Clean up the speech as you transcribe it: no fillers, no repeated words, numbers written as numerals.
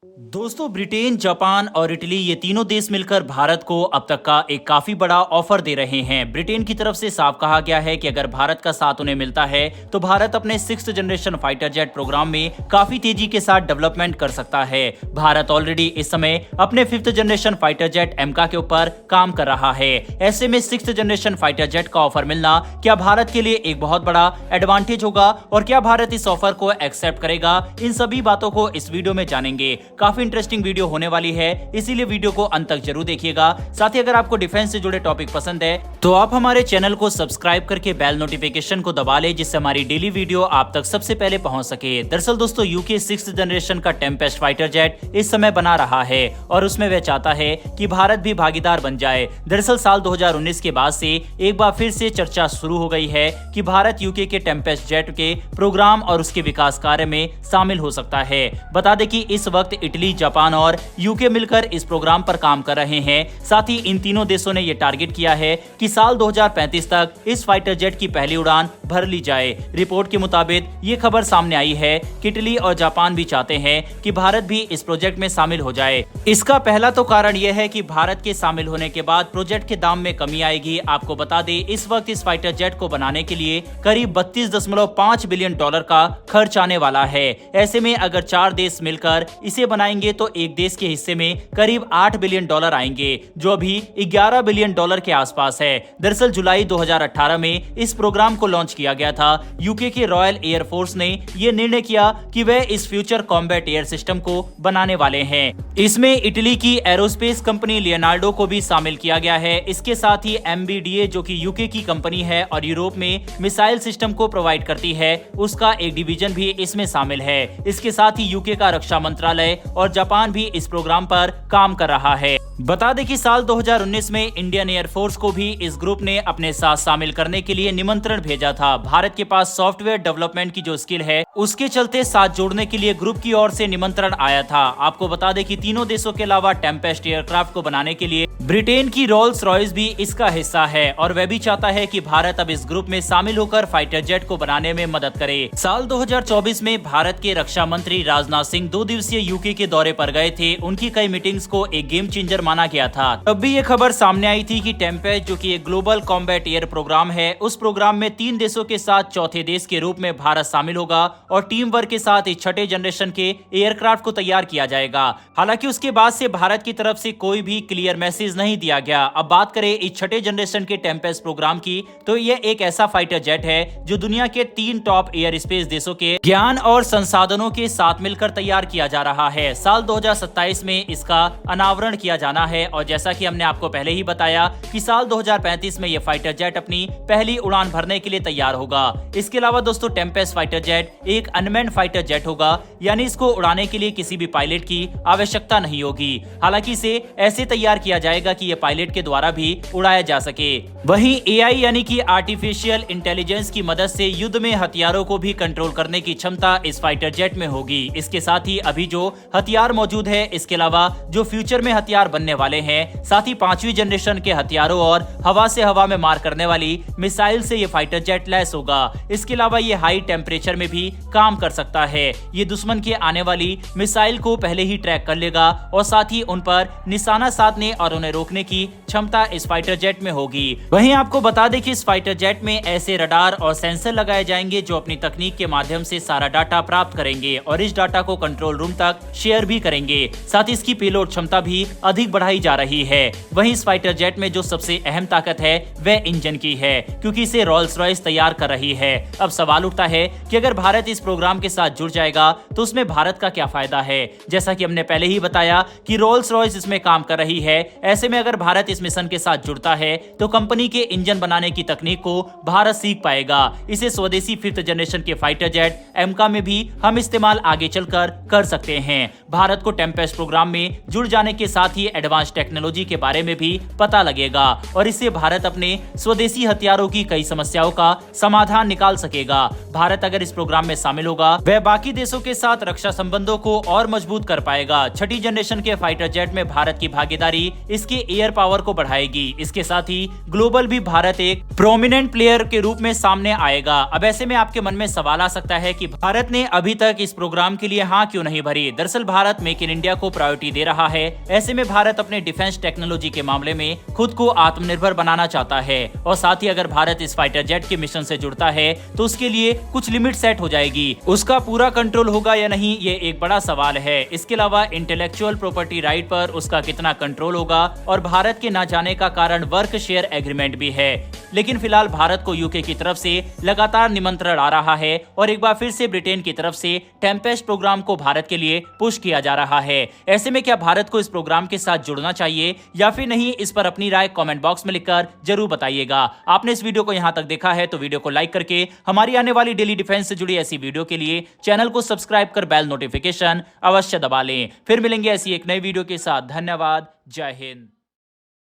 दोस्तों, Britain, Japan और Italy ये तीनों देश मिलकर भारत को अब तक का एक काफी बड़ा ऑफर दे रहे हैं। ब्रिटेन की तरफ से साफ कहा गया है कि अगर भारत का साथ उन्हें मिलता है तो भारत अपने 6th generation fighter jet programme में काफी तेजी के साथ डेवलपमेंट कर सकता है। भारत ऑलरेडी इस समय अपने 5th जनरेशन फाइटर जेट एमका के ऊपर काम कर रहा है। ऐसे में 6th जनरेशन फाइटर जेट का ऑफर मिलना क्या भारत के लिए एक बहुत बड़ा एडवांटेज होगा और क्या भारत इस ऑफर को एक्सेप्ट करेगा, इन सभी बातों को इस वीडियो में जानेंगे। काफी इंटरेस्टिंग वीडियो होने वाली है, इसीलिए वीडियो को अंत तक जरूर देखिएगा। साथ ही अगर आपको डिफेंस से जुड़े टॉपिक पसंद है तो आप हमारे चैनल को सब्सक्राइब करके बेल नोटिफिकेशन को दबा ले, जिससे हमारी डेली वीडियो आप तक सबसे पहले पहुंच सके। दरअसल दोस्तों, यूके 6th जनरेशन का टेम्पेस्ट फाइटर जेट इस समय बना रहा है और उसमें वह चाहता है कि भारत भी भागीदार बन जाए। दरअसल साल 2019 के बाद से एक बार फिर से चर्चा शुरू हो गई है कि भारत यूके के टेम्पेस्ट जेट के प्रोग्राम और उसके विकास कार्य में शामिल हो सकता है। बता दें कि इस वक्त इटली, जापान और यूके मिलकर इस प्रोग्राम पर काम कर रहे हैं। साथ ही इन तीनों देशों ने यह टारगेट किया है कि साल 2035 तक इस फाइटर जेट की पहली उड़ान भर ली जाए। रिपोर्ट के मुताबिक ये खबर सामने आई है कि इटली और जापान भी चाहते हैं कि भारत भी इस प्रोजेक्ट में शामिल हो जाए। इसका पहला तो कारण यह है कि भारत के शामिल होने के बाद प्रोजेक्ट के दाम में कमी आएगी। आपको बता दें, इस वक्त इस फाइटर जेट को बनाने के लिए करीब $32.5 बिलियन का खर्च आने वाला है। ऐसे में अगर 4 देश मिलकर इसे बनाएंगे तो एक देश के हिस्से में करीब $8 बिलियन आएंगे, जो अभी $11 बिलियन के आसपास है। दरअसल जुलाई 2018 में इस प्रोग्राम को लॉन्च किया गया था। यूके के रॉयल एयर फोर्स ने यह निर्णय किया कि वह इस फ्यूचर कॉम्बैट एयर सिस्टम को बनाने वाले हैं। इसमें इटली की एरोस्पेस कंपनी लियोनार्डो को भी शामिल किया गया है। इसके साथ ही MBDA, जो कि यूके की कंपनी है और यूरोप में मिसाइल सिस्टम को प्रोवाइड करती है, उसका एक डिवीजन भी इसमें शामिल है। इसके साथ ही यूके का रक्षा मंत्रालय और जापान भी इस प्रोग्राम पर काम कर रहा है। बता दें कि साल 2019 में इंडियन एयरफोर्स को भी इस ग्रुप ने अपने साथ शामिल करने के लिए निमंत्रण भेजा था। भारत के पास सॉफ्टवेयर डेवलपमेंट की जो स्किल है, उसके चलते साथ जोड़ने के लिए ग्रुप की ओर से निमंत्रण आया था। आपको बता दें कि तीनों देशों के अलावा टेम्पेस्ट एयरक्राफ्ट को बनाने के लिए ब्रिटेन की रोल्स रॉयस भी इसका हिस्सा है और वह भी चाहता है कि भारत अब इस ग्रुप में शामिल होकर फाइटर जेट को बनाने में मदद करे। साल 2024 में भारत के रक्षा मंत्री राजनाथ सिंह 2 दिवसीय यूके के दौरे पर गए थे। उनकी कई मीटिंग्स को एक गेम चेंजर माना गया था। तब भी ये खबर सामने आई थी कि टेम्पेस्ट, जो कि एक ग्लोबल कॉम्बैट एयर प्रोग्राम है, उस प्रोग्राम में 3 देशों के साथ चौथे देश के रूप में भारत शामिल होगा और टीम वर्क के साथ इस 6th जनरेशन के एयरक्राफ्ट को तैयार किया जाएगा। हालांकि उसके बाद से भारत की तरफ से कोई भी क्लियर मैसेज नहीं दिया गया। अब बात करें इस 6th जनरेशन के टेम्पेस्ट प्रोग्राम की, तो यह एक ऐसा फाइटर जेट है जो दुनिया के 3 टॉप एयर स्पेस देशों के ज्ञान और संसाधनों के साथ मिलकर तैयार किया जा रहा है। साल 2027 में इसका अनावरण किया जाना है और जैसा कि हमने आपको पहले ही बताया कि साल 2035 में यह फाइटर जेट अपनी पहली उड़ान भरने के लिए तैयार होगा। इसके अलावा दोस्तों, टेम्पेस्ट फाइटर जेट एक अनमैन्ड फाइटर जेट होगा, यानी इसको उड़ाने के लिए किसी भी पायलट की आवश्यकता नहीं होगी। हालांकि इसे ऐसे तैयार किया जाएगा कि यह पायलट के द्वारा भी उड़ाया जा सके। वहीं AI यानी कि आर्टिफिशियल इंटेलिजेंस की मदद से युद्ध में हथियारों को भी कंट्रोल करने की क्षमता इस फाइटर जेट में होगी। इसके साथ ही अभी जो हथियार मौजूद है, इसके अलावा जो फ्यूचर में हथियार बनने वाले हैं, साथ ही 5वीं जनरेशन के हथियारों और हवा से हवा में मार करने वाली मिसाइल से ये फाइटर जेट लैस होगा। इसके अलावा ये हाई टेम्परेचर में भी काम कर सकता है। ये दुश्मन के आने वाली मिसाइल को पहले ही ट्रैक कर लेगा और साथ ही उन पर निशाना साधने और उन्हें रोकने की क्षमता इस फाइटर जेट में होगी। वहीं आपको बता दें कि इस फाइटर जेट में ऐसे रडार और सेंसर लगाए जाएंगे जो अपनी तकनीक के माध्यम से सारा डाटा प्राप्त करेंगे और इस डाटा को कंट्रोल रूम तक शेयर भी करेंगे। साथ ही इसकी पेलोड क्षमता भी अधिक बढ़ाई जा रही है। वहीं इस फाइटर जेट में जो सबसे अहम ताकत है वह इंजन की है, क्योंकि इसे रोल्स रॉयस तैयार कर रही है। अब सवाल उठता है कि अगर भारत इस प्रोग्राम के साथ जुड़ जाएगा तो उसमें भारत का क्या फायदा है। जैसा कि हमने पहले ही बताया कि रोल्स रॉयस इसमें काम कर रही है। ऐसे में अगर भारत इस मिशन के साथ जुड़ता है तो कंपनी के इंजन बनाने की तकनीक को भारत सीख पाएगा। इसे स्वदेशी 5th जनरेशन के फाइटर जेट एमका में भी हम इस्तेमाल आगे चलकर कर सकते हैं। भारत को टेम्पेस्ट प्रोग्राम में जुड़ जाने के साथ ही एडवांस टेक्नोलॉजी के बारे में भी पता लगेगा और इससे भारत अपने स्वदेशी हथियारों की कई समस्याओं का समाधान निकाल सकेगा। भारत अगर इस प्रोग्राम में शामिल होगा, वह बाकी देशों के साथ रक्षा संबंधों को और मजबूत कर पाएगा। 6th जनरेशन के फाइटर जेट में भारत की भागीदारी इसके उसके एयर पावर को बढ़ाएगी। इसके साथ ही ग्लोबल भी भारत एक प्रोमिनेंट प्लेयर के रूप में सामने आएगा। अब ऐसे में आपके मन में सवाल आ सकता है कि भारत ने अभी तक इस प्रोग्राम के लिए हाँ क्यों नहीं भरी। दरअसल भारत मेक इन इंडिया को प्रायोरिटी दे रहा है। ऐसे में भारत अपने डिफेंस टेक्नोलॉजी के मामले में खुद को आत्मनिर्भर बनाना चाहता है और साथ ही अगर भारत इस फाइटर जेट के मिशन से जुड़ता है तो उसके लिए कुछ लिमिट सेट हो जाएगी। उसका पूरा कंट्रोल होगा या नहीं, ये एक बड़ा सवाल है। इसके अलावा इंटेलेक्चुअल प्रॉपर्टी राइट पर उसका कितना कंट्रोल होगा और भारत के ना जाने का कारण वर्क शेयर एग्रीमेंट भी है। लेकिन फिलहाल भारत को यूके की तरफ से लगातार निमंत्रण आ रहा है और एक बार फिर से ब्रिटेन की तरफ से टेम्पेस्ट प्रोग्राम को भारत के लिए पुश किया जा रहा है। ऐसे में क्या भारत को इस प्रोग्राम के साथ जुड़ना चाहिए या फिर नहीं, इस पर अपनी राय कमेंट बॉक्स में लिखकर जरूर बताइएगा। आपने इस वीडियो को यहां तक देखा है तो वीडियो को लाइक करके हमारी आने वाली डेली डिफेंस से जुड़ी ऐसी वीडियो के लिए चैनल को सब्सक्राइब कर बेल नोटिफिकेशन अवश्य दबा लें। फिर मिलेंगे ऐसी एक नई वीडियो के साथ। धन्यवाद। जय हिंद।